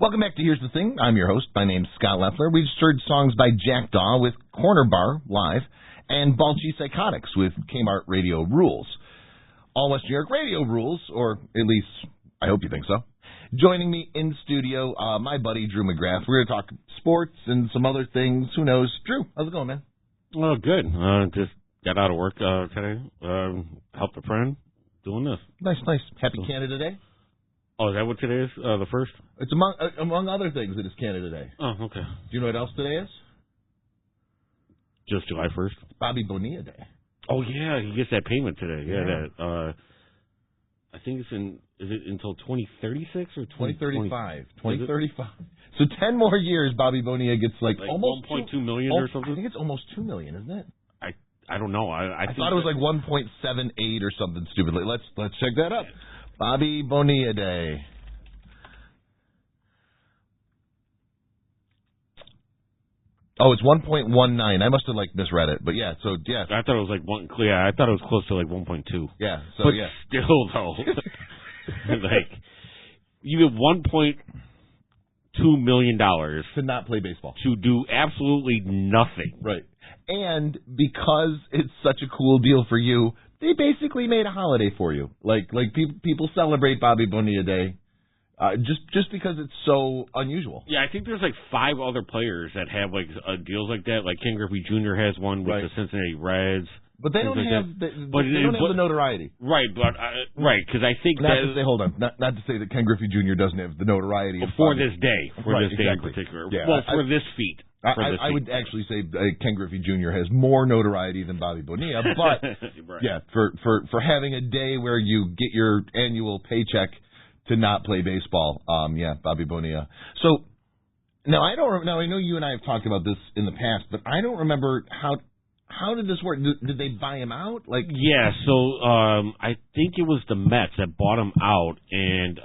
Welcome back to Here's the Thing. I'm your host. My name's Scott Leffler. We've just heard songs by Jackdaw with Corner Bar live and Balchi Psychotics with Kmart Radio Rules. All West New York Radio rules, or at least I hope you think so. Joining me in studio, my buddy Drew McGrath. We're going to talk sports and some other things. Who knows? Drew, how's it going, man? Oh, good. Just got out of work today. Helped a friend doing this. Nice. Happy Canada Day. Oh, is that what today is? The first? It's among other things, it is Canada Day. Oh, okay. Do you know what else today is? Just July 1st? It's Bobby Bonilla Day. Oh, yeah, he gets that payment today. Yeah, Yeah. that. I think is it until 2036 or 2035? 2035. So 10 more years, Bobby Bonilla gets like almost 1.2 million or something? I think it's almost 2 million, isn't it? I don't know. I thought it was like 1.78 or something stupid. Let's check that up. Bobby Bonilla Day. Oh, it's 1.19. I must have misread it, but yeah. So yeah, I thought it was I thought it was close to 1.2. Yeah. So but yeah. Still though, you get 1.2 million to not play baseball, to do absolutely nothing. Right. And because it's such a cool deal for you, they basically made a holiday for you. Like people celebrate Bobby Bonilla Day just because it's so unusual. Yeah, I think there's 5 other players that have deals like that. Like Ken Griffey Jr. has one with the Cincinnati Reds. But they don't have the notoriety. Right, but because I think hold on, not to say that Ken Griffey Jr. doesn't have the notoriety for this day, in particular. Yeah, well, for this feat. I would actually say Ken Griffey Jr. has more notoriety than Bobby Bonilla, but right. Yeah, for having a day where you get your annual paycheck to not play baseball, Bobby Bonilla. So now I know you and I have talked about this in the past, but I don't remember how did this work? Did they buy him out? Yeah, so I think it was the Mets that bought him out, and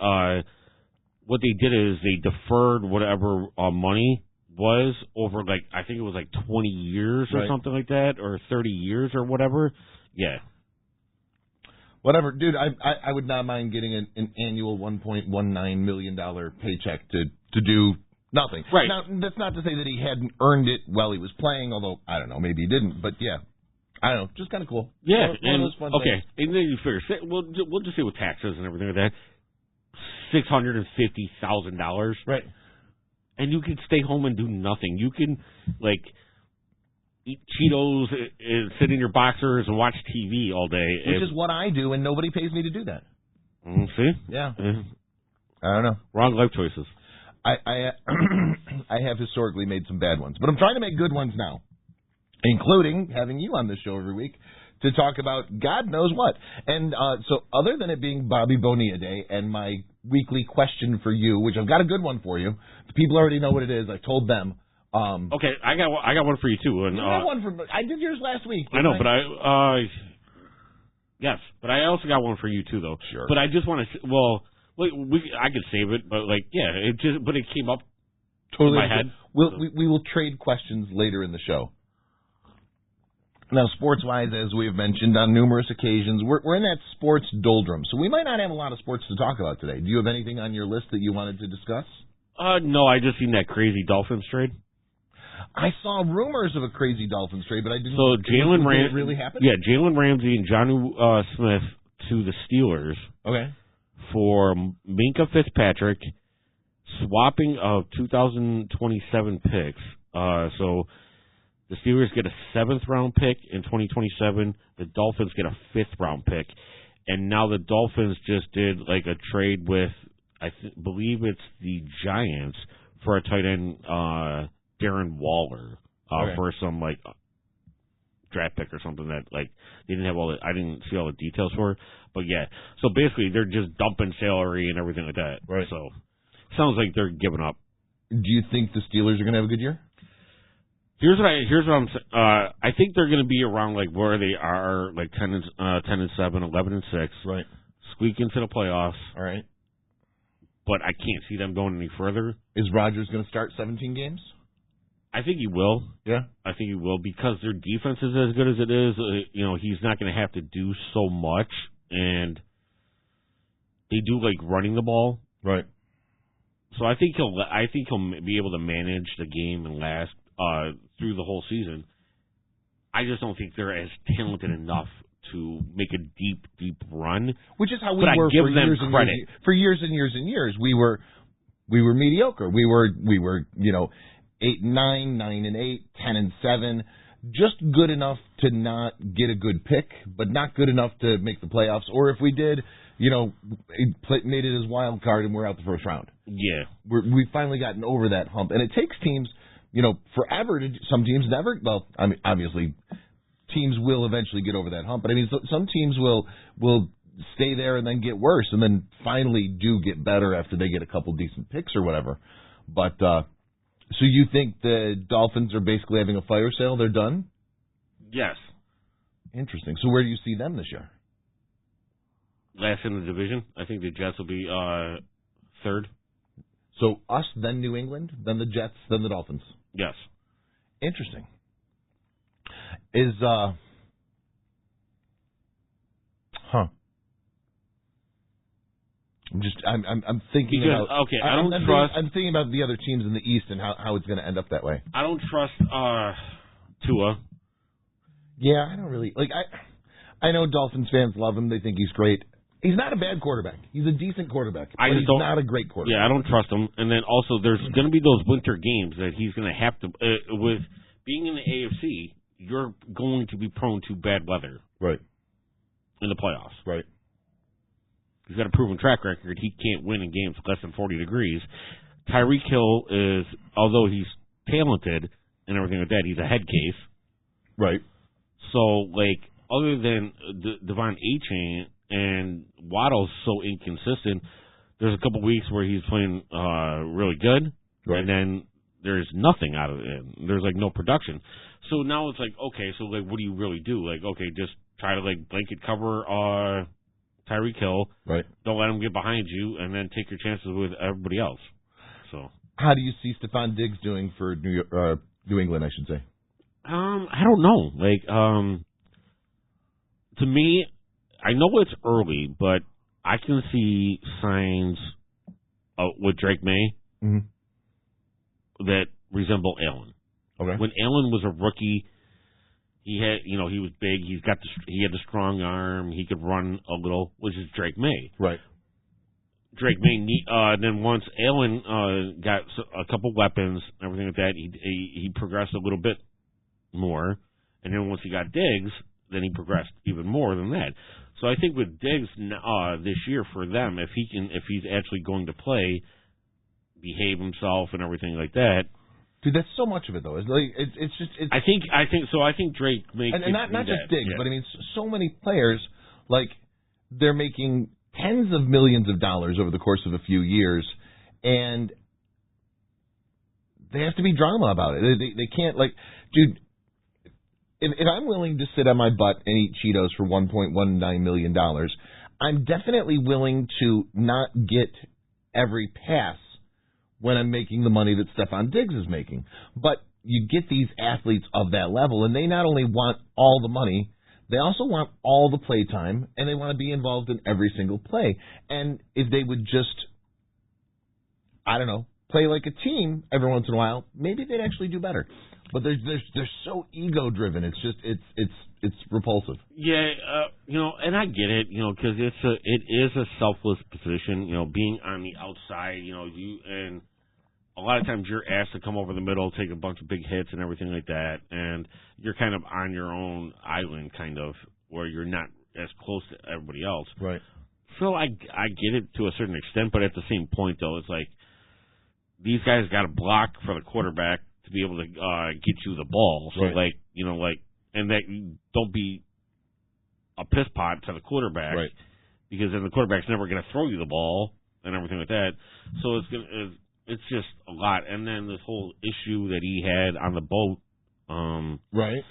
what they did is they deferred whatever money was over I think it was 20 years or something like that, or 30 years or whatever. Yeah. Whatever, dude. I would not mind getting an annual $1.19 million paycheck to do nothing. Right. Now, that's not to say that he hadn't earned it while he was playing, although I don't know, maybe he didn't. But yeah, I don't know, just kind of cool. Yeah. One of those fun okay, things. and then you figure we'll just say with taxes and everything like that, $650,000. Right. And you can stay home and do nothing. You can, eat Cheetos and sit in your boxers and watch TV all day. Which is what I do, and nobody pays me to do that. See? Yeah. I don't know. Wrong life choices. I have historically made some bad ones, but I'm trying to make good ones now, including having you on the show every week to talk about God knows what. And so other than it being Bobby Bonilla Day and my weekly question for you, which I've got a good one for you. The people already know what it is. I told them. Okay, I got one for you too. And I did yours last week. I know, but yes, but I also got one for you too, though. Sure. But I just want to. I could save it, but it came up totally in my head. We will trade questions later in the show. Now, sports-wise, as we have mentioned on numerous occasions, we're in that sports doldrum, so we might not have a lot of sports to talk about today. Do you have anything on your list that you wanted to discuss? No, I just seen that crazy Dolphins trade. I saw rumors of a crazy Dolphins trade, but I didn't. So Jalen Ramsey really happened? Yeah, Jalen Ramsey and Jonnu Smith to the Steelers. Okay. For Minkah Fitzpatrick, swapping of 2027 picks. So the Steelers get a 7th-round pick in 2027. The Dolphins get a 5th-round pick. And now the Dolphins just did a trade with, believe it's the Giants, for a tight end, Darren Waller, for some, draft pick or something that, they didn't have I didn't see all the details for. But, yeah. So, basically, they're just dumping salary and everything like that. Right. So, sounds like they're giving up. Do you think the Steelers are going to have a good year? Here's what I'm saying. I think they're going to be around where they are, 10 and 7, 11 and 6. Right. Squeak into the playoffs. All right. But I can't see them going any further. Is Rodgers going to start 17 games? I think he will. Yeah. I think he will because their defense is as good as it is. He's not going to have to do so much, and they do running the ball. Right. So I think he'll be able to manage the game and last through the whole season. I just don't think they're as talented enough to make a deep run. Which is how we but were I give for them years credit. and years. For years and years and years, we were mediocre. We were 8-9, 9-8, 10-7, just good enough to not get a good pick, but not good enough to make the playoffs. Or if we did, made it as wild card and we're out the first round. Yeah, We've finally gotten over that hump, and it takes teams, forever to. Some teams never. Well, I mean, obviously, teams will eventually get over that hump, but I mean, some teams will stay there and then get worse, and then finally do get better after they get a couple decent picks or whatever. But so you think the Dolphins are basically having a fire sale? They're done? Yes. Interesting. So where do you see them this year? Last in the division. I think the Jets will be third. So us, then New England, then the Jets, then the Dolphins. Yes. Interesting. I'm thinking because, about. Okay, I don't trust. I'm thinking about the other teams in the East and how it's going to end up that way. I don't trust Tua. Yeah, I don't really like. I know Dolphins fans love him. They think he's great. He's not a bad quarterback. He's a decent quarterback. But he's not a great quarterback. Yeah, I don't trust him. And then also, there's going to be those winter games that he's going to have to. With being in the AFC, you're going to be prone to bad weather. Right. In the playoffs. Right. He's got a proven track record. He can't win in games less than 40 degrees. Tyreek Hill is, although he's talented and everything like that, he's a head case. Right. So, other than Devon Achane and Waddle's so inconsistent, there's a couple weeks where he's playing really good, right. And then there's nothing out of it. There's, no production. So now it's okay, so, what do you really do? Just try to, blanket cover Tyreek Hill. Right. Don't let him get behind you, and then take your chances with everybody else. So, how do you see Stephon Diggs doing for New England, I should say? I don't know. To me, I know it's early, but I can see signs with Drake May that resemble Allen. Okay. When Allen was a rookie, he had, he was big. He had a strong arm. He could run a little, which is Drake May. Right. Drake May. Then once Allen got a couple weapons, everything like that, he progressed a little bit more. And then once he got Diggs, then he progressed even more than that. So I think with Diggs this year for them, if he's actually going to play, behave himself and everything like that. Dude, that's so much of it though. It's just. I think Drake makes and not just Diggs, yeah. but I mean, so many players they're making tens of millions of dollars over the course of a few years, and they have to be drama about it. They can't dude. If I'm willing to sit on my butt and eat Cheetos for $1.19 million, I'm definitely willing to not get every pass when I'm making the money that Stephon Diggs is making. But you get these athletes of that level, and they not only want all the money, they also want all the play time, and they want to be involved in every single play. And if they would just, I don't know, play like a team every once in a while, maybe they'd actually do better. But they're so ego-driven. It's just it's repulsive. Yeah, and I get it, because it is a selfless position. Being on the outside, and a lot of times you're asked to come over the middle, take a bunch of big hits and everything like that, and you're kind of on your own island, kind of, where you're not as close to everybody else. Right. So I get it to a certain extent, but at the same point, though, it's these guys got to block for the quarterback to be able to get you the ball. So, right. And that don't be a piss pot to the quarterback, right? Because then the quarterback's never going to throw you the ball and everything like that. So it's just a lot. And then this whole issue that he had on the boat, right?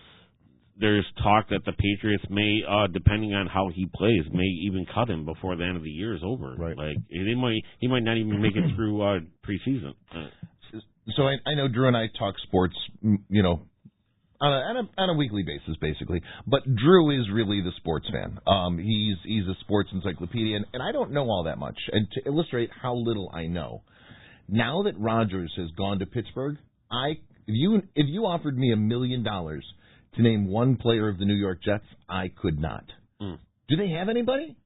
There's talk that the Patriots may, depending on how he plays, may even cut him before the end of the year is over. Right. He might not even make it through preseason. So I know Drew and I talk sports, on a weekly basis, basically. But Drew is really the sports fan. He's a sports encyclopedia, and I don't know all that much. And to illustrate how little I know, Now that Rodgers has gone to Pittsburgh, if you offered me $1 million to name one player of the New York Jets, I could not. Mm. Do they have anybody?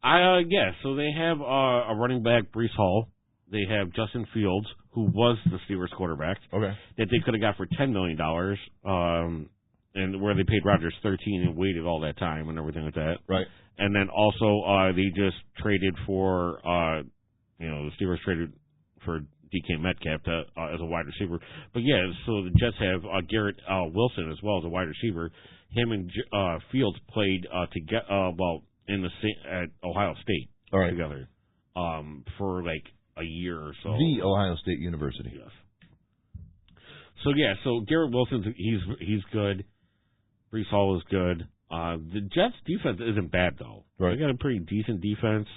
Yeah, so they have a running back, Breece Hall. They have Justin Fields, who was the Steelers quarterback, that they could have got for $10 million, and where they paid Rodgers $13 and waited all that time and everything like that. Right. And then also they just traded for, the Steelers traded for DK Metcalf as a wide receiver. But yeah, so the Jets have Garrett Wilson as well as a wide receiver. Him and Fields played at Ohio State together for like a year or so. The Ohio State University. Yes. So yeah, so Garrett Wilson, he's good. Breece Hall is good. The Jets defense isn't bad though. Right. They got a pretty decent defense.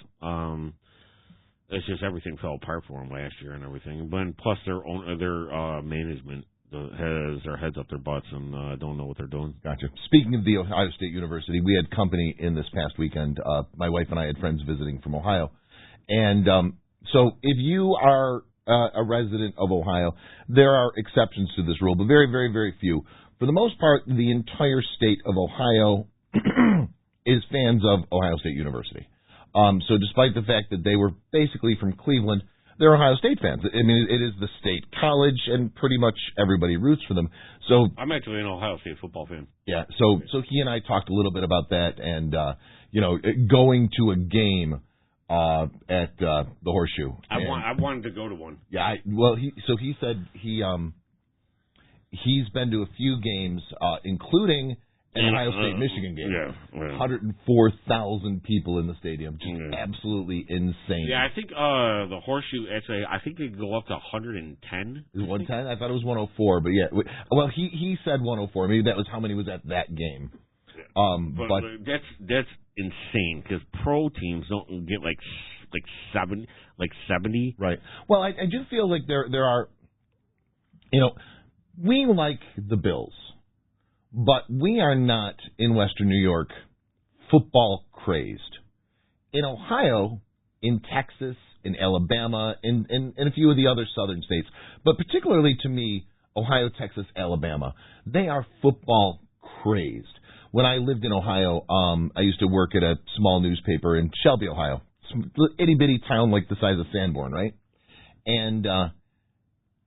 It's just everything fell apart for them last year and everything. But plus their management has their heads up their butts and don't know what they're doing. Gotcha. Speaking of the Ohio State University, we had company in this past weekend. My wife and I had friends visiting from Ohio, and so if you are a resident of Ohio, there are exceptions to this rule, but very, very, very few. For the most part, the entire state of Ohio is fans of Ohio State University. So despite the fact that they were basically from Cleveland, they're Ohio State fans. I mean, it is the state college, and pretty much everybody roots for them. So I'm actually an Ohio State football fan. Yeah, so he and I talked a little bit about that, and going to a game at the Horseshoe. I wanted to go to one. Yeah, he said he's been to a few games, including an Ohio State-Michigan game. Yeah. 104,000 people in the stadium. Just absolutely insane. Yeah, I think the Horseshoe, actually, I think they go up to 110. Is it 110? I thought it was 104, but yeah. Well, he said 104. Maybe that was how many was at that game. But that's insane because pro teams don't get like 70. Right. Well, I do feel like there are, we like the Bills. But we are not, in Western New York, football crazed. In Ohio, in Texas, in Alabama, in a few of the other southern states, but particularly to me, Ohio, Texas, Alabama, they are football crazed. When I lived in Ohio, I used to work at a small newspaper in Shelby, Ohio. Itty-bitty town like the size of Sanborn, right? And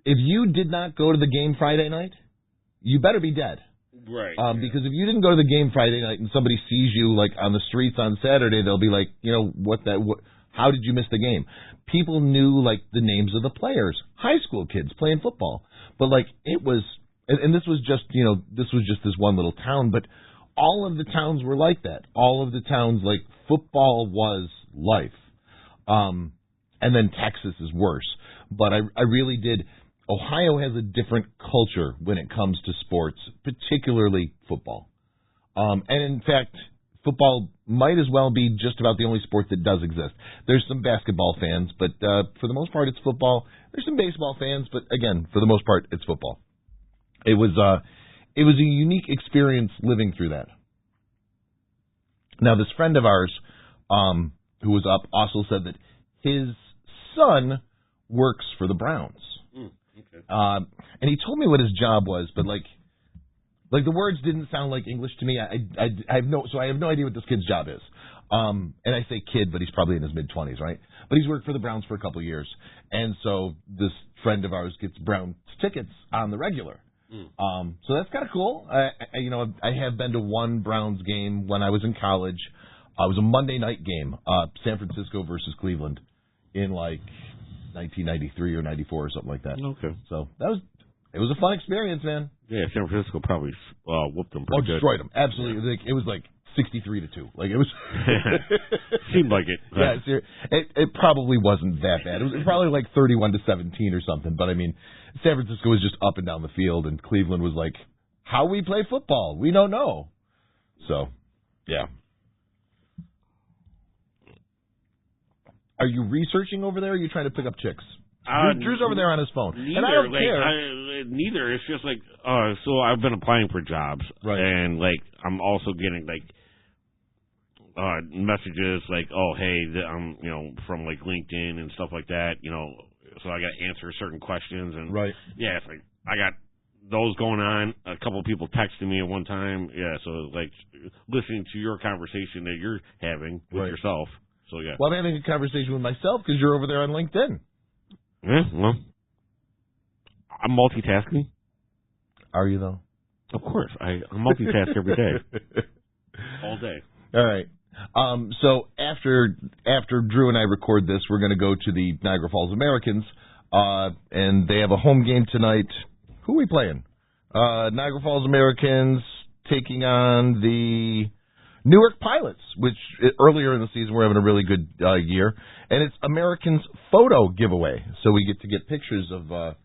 if you did not go to the game Friday night, you better be dead. Right. Because if you didn't go to the game Friday night and somebody sees you like on the streets on Saturday, they'll be like, how did you miss the game? People knew like the names of the players, high school kids playing football. But like it was, and this was just this one little town, but all of the towns were like that. All of the towns, like football was life. And then Texas is worse. But I really did. Ohio has a different culture when it comes to sports, particularly football. And in fact, football might as well be just about the only sport that does exist. There's some basketball fans, but for the most part, it's football. There's some baseball fans, but again, for the most part, it's football. It was a unique experience living through that. Now, this friend of ours who was up also said that his son works for the Browns. Okay. And he told me what his job was, but like the words didn't sound like English to me. I have no idea what this kid's job is. And I say kid, but he's probably in his mid-20s, right? But he's worked for the Browns for a couple of years, and so this friend of ours gets Browns tickets on the regular. So that's kind of cool. I have been to one Browns game when I was in college. It was a Monday night game, San Francisco versus Cleveland, in like 1993 or 94 or something like that. Okay. So it was a fun experience, man. Yeah, San Francisco probably whooped them pretty good. Destroyed them. Absolutely. Yeah. It was like 63-2. Like it was. Seemed like it. Yeah, it probably wasn't that bad. It was probably like 31-17 or something. But I mean, San Francisco was just up and down the field, and Cleveland was like, "How we play football? We don't know." So, yeah. Are you researching over there, or are you trying to pick up chicks? Drew's over there on his phone. Neither, and I don't care. Neither. It's just like, so I've been applying for jobs. Right. And, like, I'm also getting, like, messages like, oh, hey, I'm, from, like, LinkedIn and stuff like that, so I got to answer certain questions. And right. Yeah, it's like I got those going on. A couple of people texting me at one time. Yeah, so like listening to your conversation that you're having with yourself. So yeah. Well, I'm having a conversation with myself because you're over there on LinkedIn. Yeah, well, I'm multitasking. Are you though? Of course, I multitask every day, all day. All right. So after Drew and I record this, we're going to go to the Niagara Falls Americans, and they have a home game tonight. Who are we playing? Niagara Falls Americans taking on the Newark Pilots, which earlier in the season we're having a really good year, and it's Americans photo giveaway, so we get to get pictures of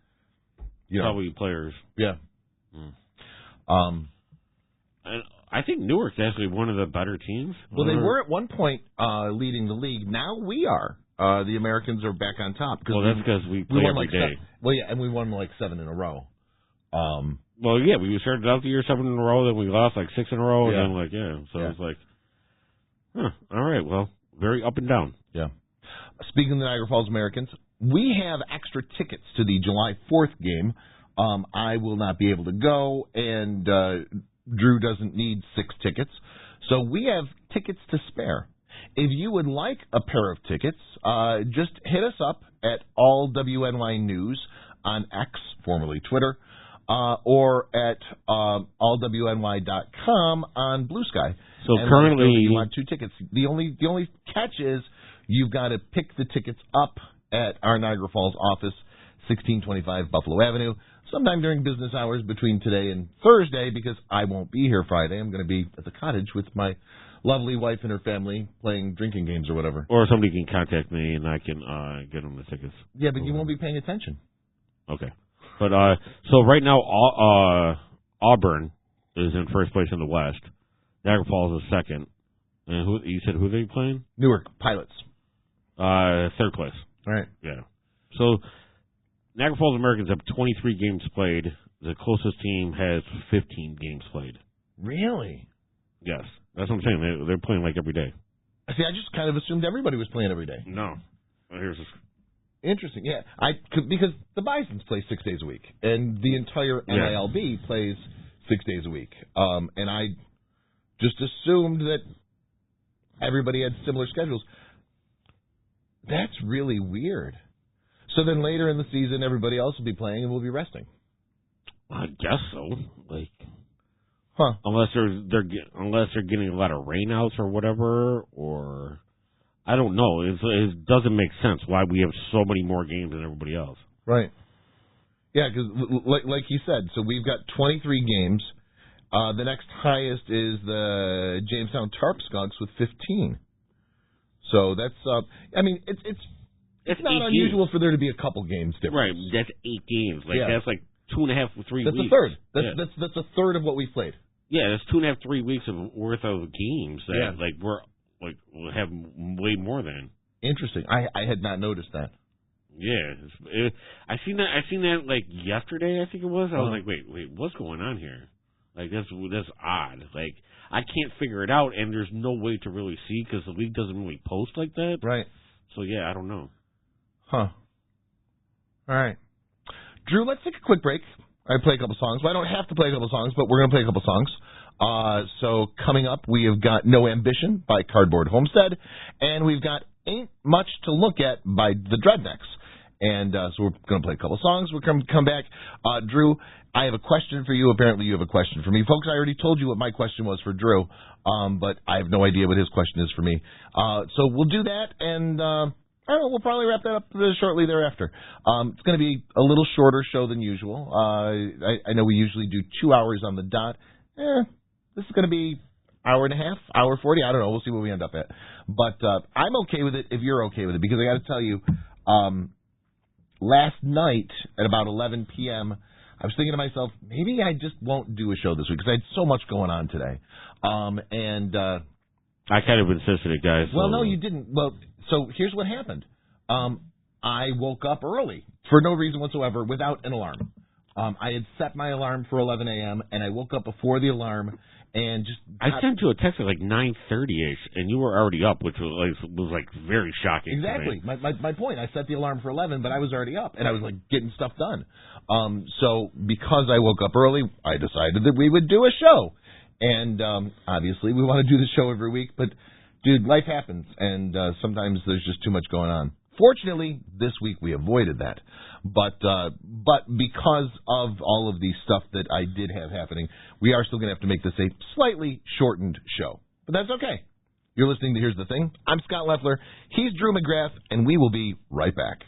W players. Yeah. And I think Newark's actually one of the better teams. Well, they were at one point leading the league. Now we are. The Americans are back on top. Well, that's because we play every day. Well, yeah, and we won like 7 in a row. Well, yeah, we started out the year 7 in a row, then we lost like 6 in a row, and then so it's like, all right, well, very up and down. Yeah. Speaking of the Niagara Falls Americans, we have extra tickets to the July 4th game. I will not be able to go, and Drew doesn't need 6 tickets, so we have tickets to spare. If you would like a pair of tickets, just hit us up at All WNY News on X, formerly Twitter, or at allwny.com on Blue Sky. So currently, you want 2 tickets. The only catch is you've got to pick the tickets up at our Niagara Falls office, 1625 Buffalo Avenue, sometime during business hours between today and Thursday, because I won't be here Friday. I'm going to be at the cottage with my lovely wife and her family playing drinking games or whatever. Or somebody can contact me and I can get them the tickets. Yeah, but you won't be paying attention. Okay. But so right now, Auburn is in first place in the West. Niagara Falls is second. And who you said who they playing? Newark Pilots. Third place. All right. Yeah. So Niagara Falls Americans have 23 games played. The closest team has 15 games played. Really? Yes. That's what I'm saying. They're playing like every day. See, I just kind of assumed everybody was playing every day. No. Here's this. Interesting. Yeah, because the Bisons play 6 days a week, and the entire NILB plays 6 days a week. And I just assumed that everybody had similar schedules. That's really weird. So then later in the season, everybody else will be playing and we'll be resting. I guess so. Like, unless they're getting a lot of rainouts or whatever, or I don't know. It doesn't make sense why we have so many more games than everybody else. Right. Yeah, because like you said, so we've got 23 games. The next highest is the Jamestown Tarp Skunks with 15. So that's I mean it's not unusual for there to be a couple games difference. Right, that's 8 games. Like that's like 2.5 or 3 weeks. That's a third. That's a third of what we've played. Yeah, that's 2.5, 3 weeks worth of games that we'll have way more than. Interesting. I had not noticed that. Yeah, I seen that like yesterday. I think it was. I was like, wait, what's going on here? Like that's odd. Like I can't figure it out, and there's no way to really see because the league doesn't really post like that. Right. So yeah, I don't know. Huh. All right, Drew. Let's take a quick break. I play a couple songs. Well, I don't have to play a couple songs, but we're going to play a couple songs. So coming up, we have got No Ambition by Cardboard Homestead, and we've got Ain't Much to Look At by the Dreadnecks. And so we're going to play a couple songs. We're going to come back. Drew, I have a question for you. Apparently you have a question for me. Folks, I already told you what my question was for Drew, but I have no idea what his question is for me. So we'll do that, and I don't know, we'll probably wrap that up shortly thereafter. It's going to be a little shorter show than usual. I know we usually do 2 hours on the dot. This is going to be hour and a half, hour 40. I don't know. We'll see what we end up at. But I'm okay with it if you're okay with it, because I got to tell you, last night at about 11 p.m., I was thinking to myself, maybe I just won't do a show this week because I had so much going on today. I kind of insisted, guys. Well, no, you didn't. Well, so here's what happened. I woke up early for no reason whatsoever without an alarm. I had set my alarm for 11 a.m., and I woke up before the alarm and just... I sent you a text at like 9:30ish, and you were already up, which was very shocking. Exactly. My point. I set the alarm for 11, but I was already up, and I was getting stuff done. So because I woke up early, I decided that we would do a show. And obviously, we want to do the show every week, but, dude, life happens, and sometimes there's just too much going on. Fortunately, this week we avoided that. But because of all of the stuff that I did have happening, we are still going to have to make this a slightly shortened show. But that's okay. You're listening to Here's the Thing. I'm Scott Leffler. He's Drew McGrath, and we will be right back.